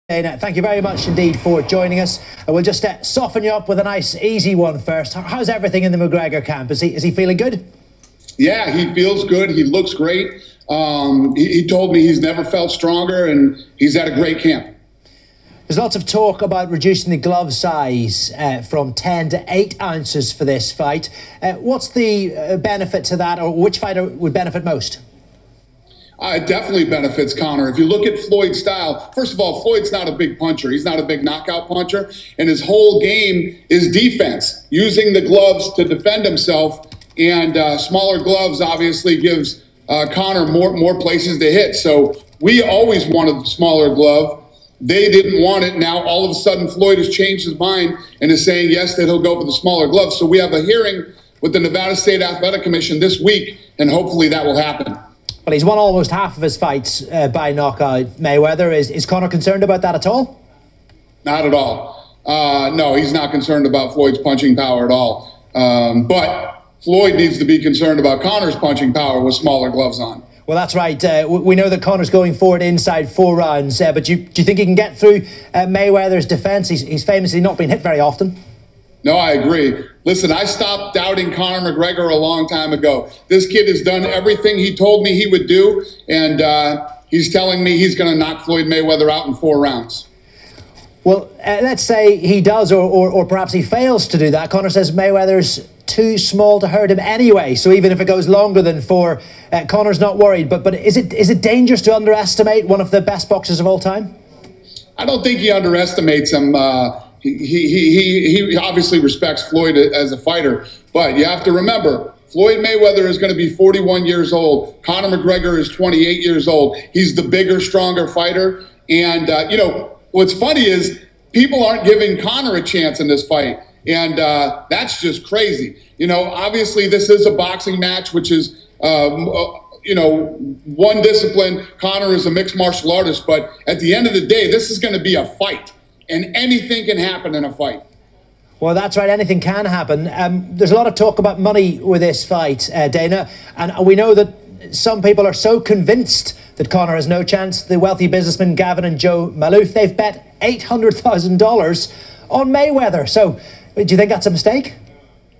Dana, thank you very much indeed for joining us. We'll just soften you up with a nice, easy one first. How's everything in the McGregor camp? Is he feeling good? Yeah, he feels good. He looks great. He told me he's never felt stronger, and he's at a great camp. There's lots of talk about reducing the glove size from 10 to 8 ounces for this fight. What's the benefit to that, or which fighter would benefit most? It definitely benefits Conor. If you look at Floyd's style, first of all, Floyd's not a big puncher. He's not a big knockout puncher. And his whole game is defense, using the gloves to defend himself. And smaller gloves obviously gives Conor more places to hit. So we always wanted the smaller glove. They didn't want it. Now, all of a sudden, Floyd has changed his mind and is saying, yes, that he'll go for the smaller glove. So we have a hearing with the Nevada State Athletic Commission this week, and hopefully that will happen. Well, he's won almost half of his fights by knockout, Mayweather. Is Conor concerned about that at all? Not at all. No, he's not concerned about Floyd's punching power at all. But Floyd needs to be concerned about Conor's punching power with smaller gloves on. Well, that's right. We know that Conor's going forward inside 4 rounds. But do you think he can get through Mayweather's defence? He's famously not been hit very often. No, I agree. Listen, I stopped doubting Conor McGregor a long time ago. This kid has done everything he told me he would do, and he's telling me he's going to knock Floyd Mayweather out in 4 rounds. Well, let's say he does, or perhaps he fails to do that. Conor says Mayweather's too small to hurt him anyway, so even if it goes longer than 4, Conor's not worried. But is it dangerous to underestimate one of the best boxers of all time? I don't think he underestimates him. He obviously respects Floyd as a fighter, but you have to remember, Floyd Mayweather is going to be 41 years old. Conor McGregor is 28 years old. He's the bigger, stronger fighter. And, you know, what's funny is people aren't giving Conor a chance in this fight. And that's just crazy. You know, obviously this is a boxing match, which is, you know, one discipline. Conor is a mixed martial artist. But at the end of the day, this is going to be a fight. And anything can happen in a fight. Well, that's right. Anything can happen. There's a lot of talk about money with this fight, Dana. And we know that some people are so convinced that Conor has no chance. The wealthy businessmen Gavin and Joe Maloof, they've bet $800,000 on Mayweather. So do you think that's a mistake?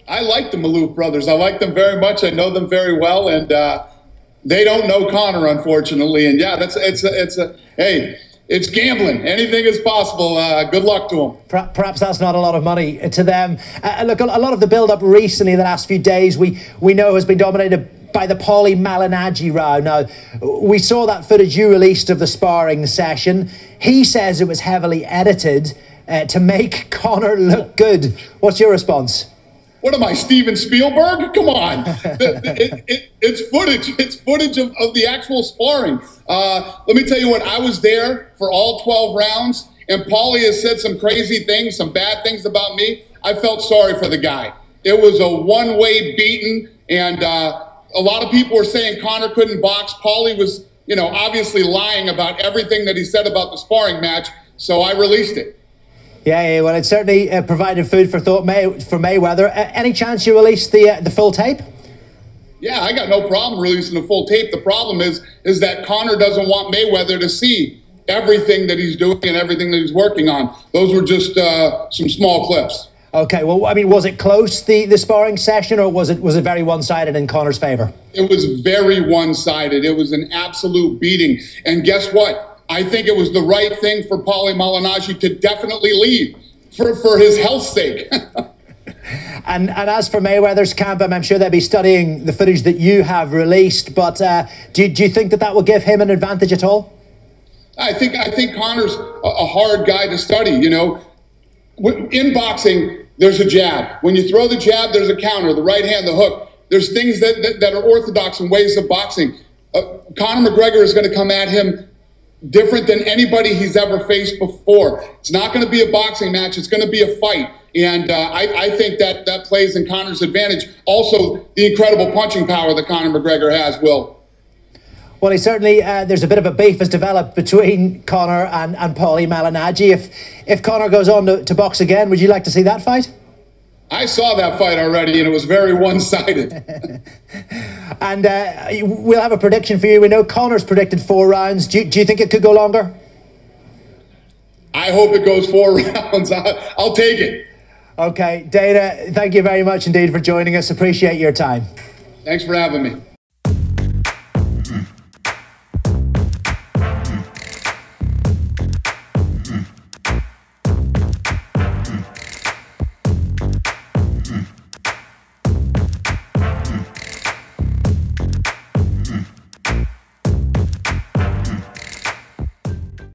I like the Maloof brothers. I like them very much. I know them very well. And they don't know Conor, unfortunately. And yeah, hey, it's gambling. Anything is possible. Good luck to them. Perhaps that's not a lot of money to them. Look, a lot of the build-up recently, the last few days, we know has been dominated by the Malignaggi row. Now, we saw that footage you released of the sparring session. He says it was heavily edited to make Conor look good. What's your response? What am I, Steven Spielberg? Come on. It's footage. It's footage of the actual sparring. Let me tell you what, I was there for all 12 rounds, and Paulie has said some crazy things, some bad things about me. I felt sorry for the guy. It was a one-way beating, and a lot of people were saying Conor couldn't box. Paulie was, you know, obviously lying about everything that he said about the sparring match, so I released it. Yeah, well, it certainly provided food for thought for Mayweather. Any chance you release the full tape? Yeah, I got no problem releasing the full tape. The problem is that Conor doesn't want Mayweather to see everything that he's doing and everything that he's working on. Those were just some small clips. Okay, well, I mean, was it close, the sparring session, or was it very one-sided in Conor's favor? It was very one-sided. It was an absolute beating. And guess what? I think it was the right thing for Paulie Malignaggi to definitely leave for his health's sake. And as for Mayweather's camp, I'm sure they'll be studying the footage that you have released. But do you think that will give him an advantage at all? I think Conor's a hard guy to study. You know, in boxing, there's a jab. When you throw the jab, there's a counter. The right hand, the hook. There's things that are orthodox in ways of boxing. Conor McGregor is going to come at him different than anybody he's ever faced before. It's not going to be a boxing match. It's going to be a fight. And I think that plays in Conor's advantage. Also, the incredible punching power that Conor McGregor has, Will. Well, he certainly, there's a bit of a beef has developed between Conor and Paulie Malignaggi. If Conor goes on to box again, would you like to see that fight? I saw that fight already, and it was very one-sided. And we'll have a prediction for you. We know Conor's predicted 4 rounds. Do you think it could go longer? I hope it goes 4 rounds. I'll take it. Okay, Dana, thank you very much indeed for joining us. Appreciate your time. Thanks for having me.